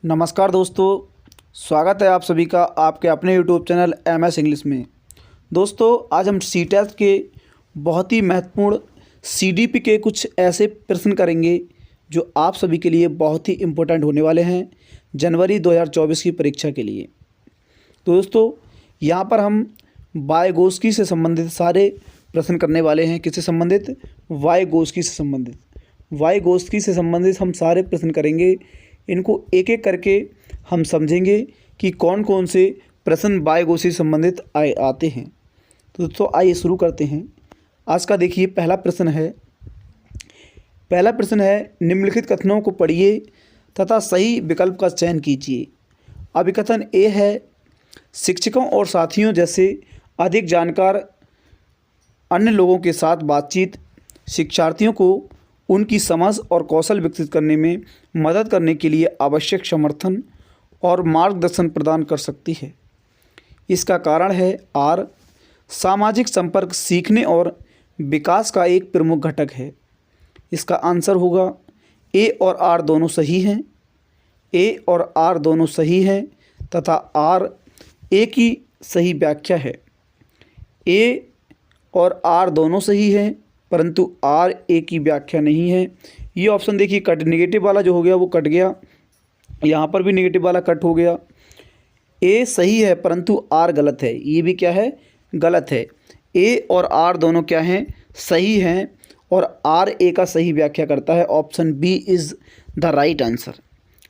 नमस्कार दोस्तों, स्वागत है आप सभी का आपके अपने यूट्यूब चैनल MS इंग्लिश में। दोस्तों, आज हम CTET के बहुत ही महत्वपूर्ण CDP के कुछ ऐसे प्रश्न करेंगे जो आप सभी के लिए बहुत ही इम्पोर्टेंट होने वाले हैं जनवरी 2024 की परीक्षा के लिए। तो दोस्तों, यहाँ पर हम वाइगोत्स्की से संबंधित सारे प्रश्न करने वाले हैं। किससे संबंधित? वाइगोत्स्की से संबंधित। वाइगोत्स्की से संबंधित हम सारे प्रश्न करेंगे। इनको एक एक करके हम समझेंगे कि कौन कौन से प्रश्न वाइगोत्स्की से संबंधित आते हैं। तो दोस्तों, आइए शुरू करते हैं। आज का देखिए पहला प्रश्न है निम्नलिखित कथनों को पढ़िए तथा सही विकल्प का चयन कीजिए। अभिकथन ए है, शिक्षकों और साथियों जैसे अधिक जानकार अन्य लोगों के साथ बातचीत शिक्षार्थियों को उनकी समझ और कौशल विकसित करने में मदद करने के लिए आवश्यक समर्थन और मार्गदर्शन प्रदान कर सकती है। इसका कारण है आर, सामाजिक संपर्क सीखने और विकास का एक प्रमुख घटक है। इसका आंसर होगा ए और आर दोनों सही हैं। ए और आर दोनों सही हैं तथा आर ए की सही व्याख्या है। ए और आर दोनों सही हैं परंतु आर ए की व्याख्या नहीं है। ये ऑप्शन देखिए कट, नेगेटिव वाला जो हो गया वो कट गया, यहाँ पर भी नेगेटिव वाला कट हो गया। ए सही है परंतु आर गलत है। ये भी क्या है? गलत है। ए और आर दोनों क्या हैं? सही हैं और आर ए का सही व्याख्या करता है। Option B is the right answer.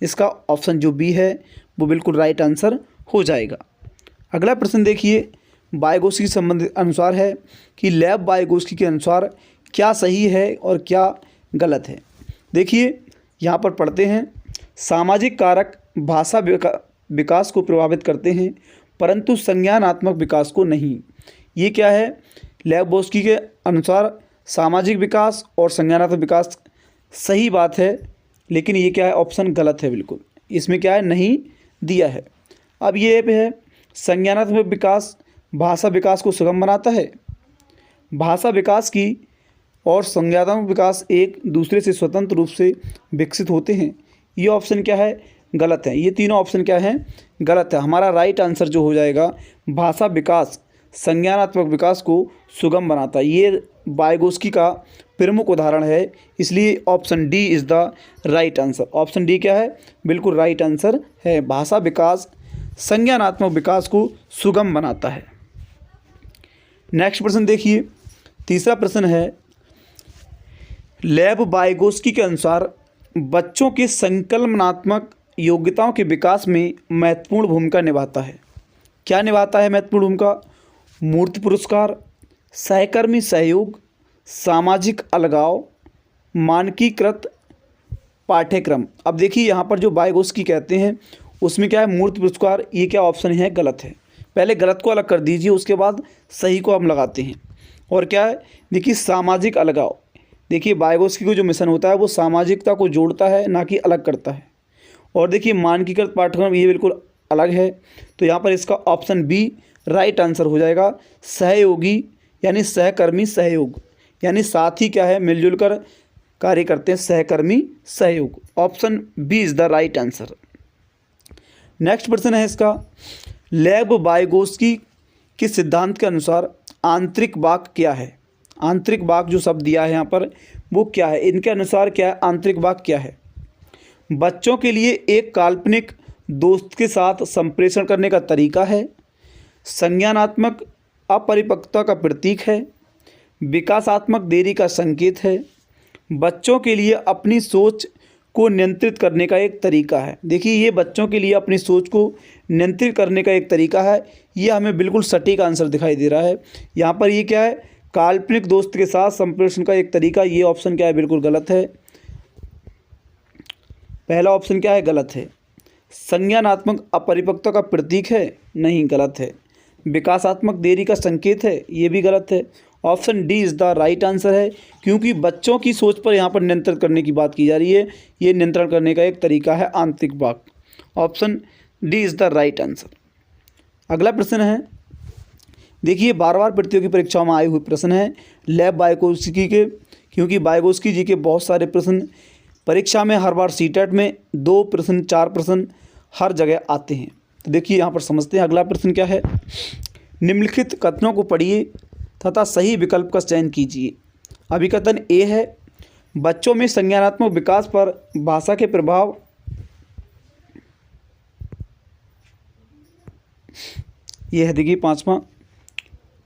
इसका ऑप्शन जो बी है वो बिल्कुल राइट आंसर हो जाएगा। अगला प्रश्न देखिए, वाइगोत्स्की के संबंधित अनुसार है कि लेव वाइगोत्स्की के अनुसार क्या सही है और क्या गलत है। देखिए यहाँ पर पढ़ते हैं, सामाजिक कारक भाषा विकास को प्रभावित करते हैं परंतु संज्ञानात्मक विकास को नहीं। ये क्या है? लेव वाइगोत्स्की के अनुसार सामाजिक विकास और संज्ञानात्मक विकास सही बात है, लेकिन ये क्या है? ऑप्शन गलत है बिल्कुल। इसमें क्या है? नहीं दिया है। अब ये है संज्ञानात्मक विकास भाषा विकास को सुगम बनाता है। भाषा विकास की और संज्ञानात्मक विकास एक दूसरे से स्वतंत्र रूप से विकसित होते हैं। ये ऑप्शन क्या है? गलत है। ये तीनों ऑप्शन क्या हैं? गलत है। हमारा राइट आंसर जो हो जाएगा, भाषा विकास संज्ञानात्मक विकास को सुगम बनाता है। ये वाइगोत्स्की का प्रमुख उदाहरण है, इसलिए option D is the right answer. Option D क्या है? बिल्कुल राइट आंसर है। भाषा विकास संज्ञानात्मक विकास को सुगम बनाता है। नेक्स्ट प्रश्न देखिए, तीसरा प्रश्न है, लेव वाइगोत्स्की के अनुसार बच्चों के संकल्पनात्मक योग्यताओं के विकास में महत्वपूर्ण भूमिका निभाता है। क्या निभाता है महत्वपूर्ण भूमिका? मूर्त पुरस्कार, सहकर्मी सहयोग, सामाजिक अलगाव, मानकीकृत पाठ्यक्रम। अब देखिए यहाँ पर जो वाइगोत्स्की कहते हैं उसमें क्या है? मूर्त पुरस्कार। ये क्या ऑप्शन है? गलत है। पहले गलत को अलग कर दीजिए, उसके बाद सही को हम लगाते हैं। और क्या है? देखिए सामाजिक अलगाव। देखिए वाइगोत्स्की को जो मिशन होता है वो सामाजिकता को जोड़ता है, ना कि अलग करता है। और देखिए मानकीकृत पाठ्यक्रम, ये बिल्कुल अलग है। तो यहाँ पर इसका ऑप्शन बी राइट आंसर हो जाएगा। सहयोगी यानी सहकर्मी सहयोग, यानी साथी क्या है? मिलजुल कर कार्य करते हैं, सहकर्मी सहयोग। Option B is the right answer. Next प्रश्न है इसका, लेव वाइगोत्स्की के सिद्धांत के अनुसार आंतरिक वाक्य क्या है? आंतरिक वाक्य जो शब्द दिया है यहाँ पर वो क्या है? इनके अनुसार क्या है? आंतरिक वाक्य क्या है? बच्चों के लिए एक काल्पनिक दोस्त के साथ संप्रेषण करने का तरीका है, संज्ञानात्मक अपरिपक्वता का प्रतीक है, विकासात्मक देरी का संकेत है, बच्चों के लिए अपनी सोच को नियंत्रित करने का एक तरीका है। देखिए ये बच्चों के लिए अपनी सोच को नियंत्रित करने का एक तरीका है। ये हमें बिल्कुल सटीक आंसर दिखाई दे रहा है। यहाँ पर ये क्या है? काल्पनिक दोस्त के साथ संप्रेषण का एक तरीका। ये ऑप्शन क्या है? बिल्कुल गलत है। पहला ऑप्शन क्या है? गलत है। संज्ञानात्मक अपरिपक्वता का प्रतीक है? नहीं, गलत है। विकासात्मक देरी का संकेत है? ये भी गलत है। Option D is the right answer है, क्योंकि बच्चों की सोच पर यहाँ पर नियंत्रण करने की बात की जा रही है। ये नियंत्रण करने का एक तरीका है आंतरिक वाक्य। Option D is the right answer. अगला प्रश्न है, देखिए बार बार प्रतियोगी परीक्षाओं में आए हुए प्रश्न है लेव वाइगोत्स्की के, क्योंकि वाइगोत्स्की जी के बहुत सारे प्रश्न परीक्षा में हर बार CTET में 2 प्रश्न 4 प्रश्न हर जगह आते हैं। तो देखिए यहाँ पर समझते हैं अगला प्रश्न क्या है। निम्नलिखित कथनों को पढ़िए तथा सही विकल्प का चयन कीजिए। अभिकथन ए है, बच्चों में संज्ञानात्मक विकास पर भाषा के प्रभाव ये है, देखिए पाँचवा,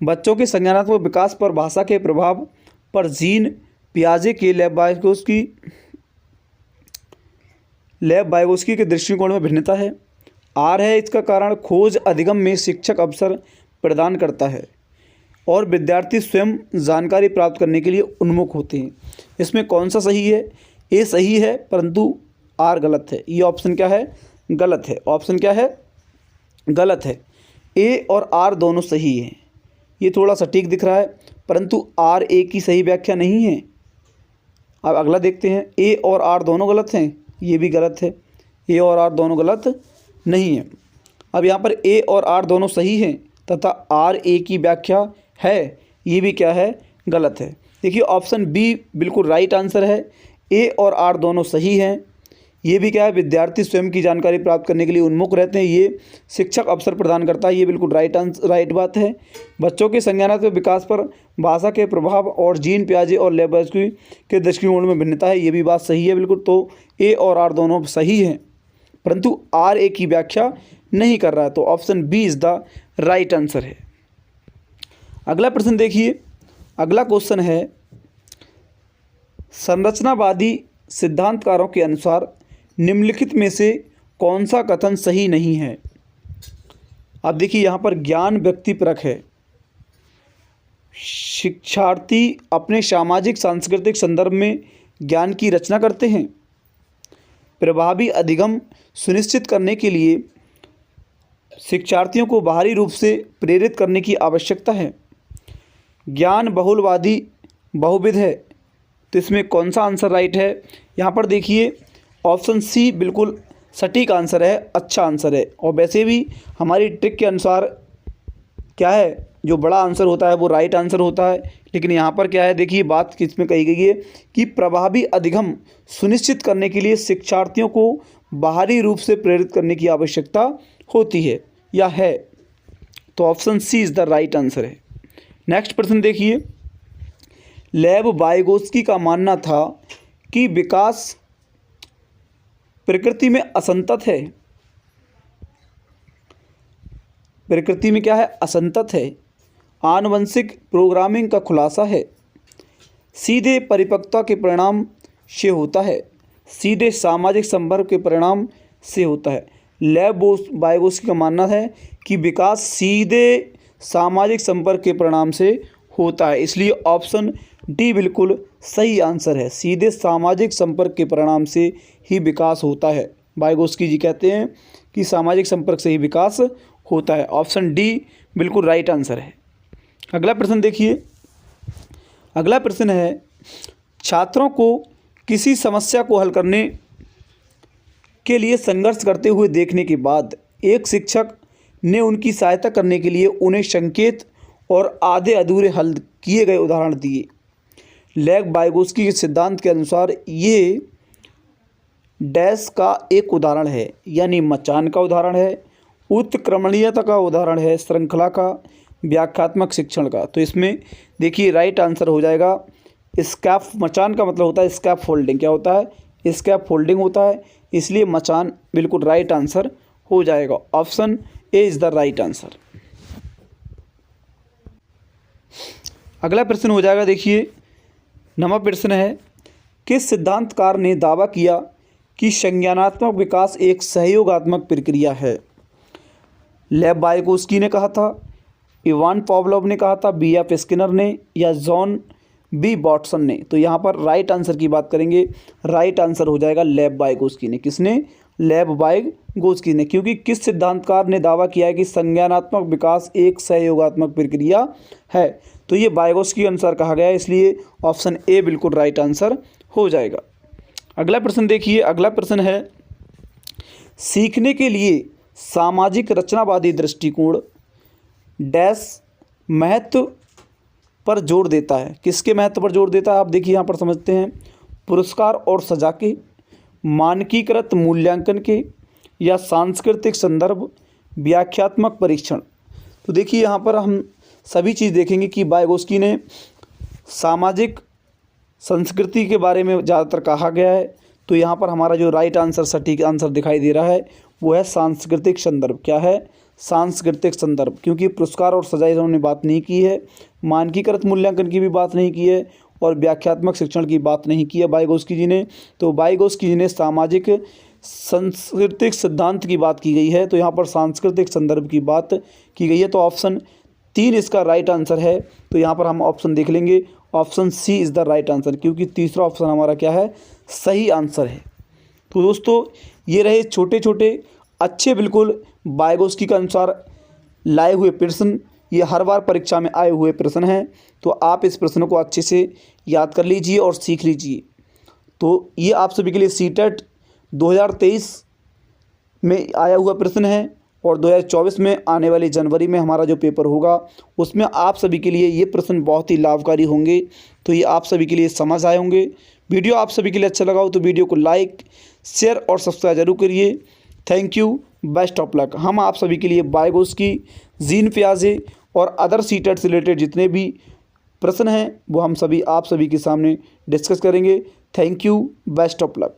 बच्चों के संज्ञानात्मक विकास पर भाषा के प्रभाव पर जीन पियाजे के लेब वाइगोस्की के दृष्टिकोण में भिन्नता है। आर है, इसका कारण खोज अधिगम में शिक्षक अवसर प्रदान करता है और विद्यार्थी स्वयं जानकारी प्राप्त करने के लिए उन्मुख होते हैं। इसमें कौन सा सही है? ए सही है, परंतु आर गलत है। ये ऑप्शन क्या है? गलत है। ऑप्शन क्या है? गलत है। ए और आर दोनों सही हैं। ये थोड़ा सटीक दिख रहा है, परंतु आर ए की सही व्याख्या नहीं है। अब अगला देखते हैं। ए और आर दोनों गलत हैं, ये भी गलत है। ए और आर दोनों गलत नहीं है। अब यहाँ पर ए और आर दोनों सही हैं तथा आर ए की व्याख्या है, ये भी क्या है? गलत है। देखिए ऑप्शन बी बिल्कुल राइट आंसर है। ए और आर दोनों सही हैं। ये भी क्या है? विद्यार्थी स्वयं की जानकारी प्राप्त करने के लिए उन्मुख रहते हैं, ये शिक्षक अवसर प्रदान करता है, ये बिल्कुल राइट बात है। बच्चों के संज्ञानात्मक विकास पर भाषा के प्रभाव और जीन पियाजे और लेब वाइगोस्की के दृष्टिकोण में भिन्नता है, ये भी बात सही है बिल्कुल। तो ए और आर दोनों सही हैं, परंतु आर ए की व्याख्या नहीं कर रहा है, तो option B is the right answer है। अगला प्रश्न देखिए। अगला क्वेश्चन है, संरचनावादी सिद्धांतकारों के अनुसार निम्नलिखित में से कौन सा कथन सही नहीं है? अब देखिए यहाँ पर ज्ञान व्यक्तिपरक है। शिक्षार्थी अपने सामाजिक सांस्कृतिक संदर्भ में ज्ञान की रचना करते हैं। प्रभावी अधिगम सुनिश्चित करने के लिए शिक्षार्थियों को बाहरी रूप से प्रेरित करने की आवश्यकता है। ज्ञान बहुलवादी बहुविध है। तो इसमें कौन सा आंसर राइट है? यहाँ पर देखिए ऑप्शन सी बिल्कुल सटीक आंसर है, अच्छा आंसर है। और वैसे भी हमारी ट्रिक के अनुसार क्या है, जो बड़ा आंसर होता है वो राइट आंसर होता है। लेकिन यहाँ पर क्या है, देखिए बात किसमें कही गई है कि प्रभावी अधिगम सुनिश्चित करने के लिए शिक्षार्थियों को बाहरी रूप से प्रेरित करने की आवश्यकता होती है या है। तो option C is the right answer है। नेक्स्ट प्रश्न देखिए। लेब वाइगोस्की का मानना था कि विकास प्रकृति में असंतत है। प्रकृति में क्या है? असंतत है। आनुवंशिक प्रोग्रामिंग का खुलासा है। सीधे परिपक्वता के परिणाम से होता है। सीधे सामाजिक संपर्क के परिणाम से होता है। लेब वाइगोस्की का मानना है कि विकास सीधे सामाजिक संपर्क के परिणाम से होता है, इसलिए ऑप्शन डी बिल्कुल सही आंसर है। सीधे सामाजिक संपर्क के परिणाम से ही विकास होता है। वाइगोस्की जी कहते हैं कि सामाजिक संपर्क से ही विकास होता है। ऑप्शन डी बिल्कुल राइट आंसर है। अगला प्रश्न देखिए। अगला प्रश्न है, छात्रों को किसी समस्या को हल करने के लिए संघर्ष करते हुए देखने के बाद एक शिक्षक ने उनकी सहायता करने के लिए उन्हें संकेत और आधे अधूरे हल किए गए उदाहरण दिए। लेब वाइगोस्की के सिद्धांत के अनुसार ये डैश का एक उदाहरण है, यानी मचान का उदाहरण है, उत्क्रमणीयता का उदाहरण है, श्रृंखला का, व्याख्यात्मक शिक्षण का। तो इसमें देखिए राइट आंसर हो जाएगा स्कैफ। मचान का मतलब होता है स्कैफ फोल्डिंग। क्या होता है? स्कैफ फोल्डिंग होता है, इसलिए मचान बिल्कुल राइट आंसर हो जाएगा। Option A is the right answer. अगला प्रश्न हो जाएगा, देखिए 9वां प्रश्न है, किस सिद्धांतकार ने दावा किया कि संज्ञानात्मक विकास एक सहयोगात्मक प्रक्रिया है? लेब वाइगोस्की ने कहा था, इवान पावलोव ने कहा था, बी एफ स्किनर ने, या जॉन बी वाटसन ने? तो यहाँ पर राइट आंसर की बात करेंगे, राइट आंसर हो जाएगा लेब वाइगोस्की ने। किसने? लेब वाइगोस्की ने। क्योंकि किस सिद्धांतकार ने दावा किया है कि संज्ञानात्मक विकास एक सहयोगात्मक प्रक्रिया है? तो ये वाइगोस्की के अनुसार कहा गया है, इसलिए ऑप्शन ए बिल्कुल राइट आंसर हो जाएगा। अगला प्रश्न देखिए। अगला प्रश्न है, सीखने के लिए सामाजिक रचनावादी दृष्टिकोण डैश महत्व पर जोर देता है। किसके महत्व पर जोर देता है? आप देखिए यहाँ पर समझते हैं। पुरस्कार और सजा के, मानकीकृत मूल्यांकन के, या सांस्कृतिक संदर्भ व्याख्यात्मक परीक्षण। तो देखिए यहाँ पर हम सभी चीज़ देखेंगे कि वाइगोस्की ने सामाजिक संस्कृति के बारे में ज़्यादातर कहा गया है। तो यहाँ पर हमारा जो राइट आंसर, सटीक आंसर दिखाई दे रहा है वो है सांस्कृतिक संदर्भ। क्या है? सांस्कृतिक संदर्भ। क्योंकि पुरस्कार और सजा इन्होंने बात नहीं की है, मानकीकृत मूल्यांकन की भी बात नहीं की है और व्याख्यात्मक शिक्षण की बात नहीं की है वाइगोस्की जी ने। तो वाइगोस्की जी ने सामाजिक सांस्कृतिक सिद्धांत की बात की गई है, तो यहाँ पर सांस्कृतिक संदर्भ की बात की गई है। तो ऑप्शन 3 इसका राइट आंसर है। तो यहाँ पर हम ऑप्शन देख लेंगे, option C is the right answer, क्योंकि तीसरा ऑप्शन हमारा क्या है? सही आंसर है। तो दोस्तों ये रहे छोटे छोटे अच्छे बिल्कुल वाइगोस्की के अनुसार लाए हुए प्रश्न। ये हर बार परीक्षा में आए हुए प्रश्न हैं, तो आप इस प्रश्न को अच्छे से याद कर लीजिए और सीख लीजिए। तो ये आप सभी के लिए सीटेट 2023 में आया हुआ प्रश्न है और 2024 में आने वाली जनवरी में हमारा जो पेपर होगा उसमें आप सभी के लिए ये प्रश्न बहुत ही लाभकारी होंगे। तो ये आप सभी के लिए समझ आए होंगे। वीडियो आप सभी के लिए अच्छा लगा हो तो वीडियो को लाइक, शेयर और सब्सक्राइब जरूर करिए। Thank you, best of luck. हम आप सभी के लिए वाइगोस्की, जीन पियाजे और अदर सीटेट से रिलेटेड जितने भी प्रश्न हैं वो हम सभी आप सभी के सामने डिस्कस करेंगे। Thank you, best of luck.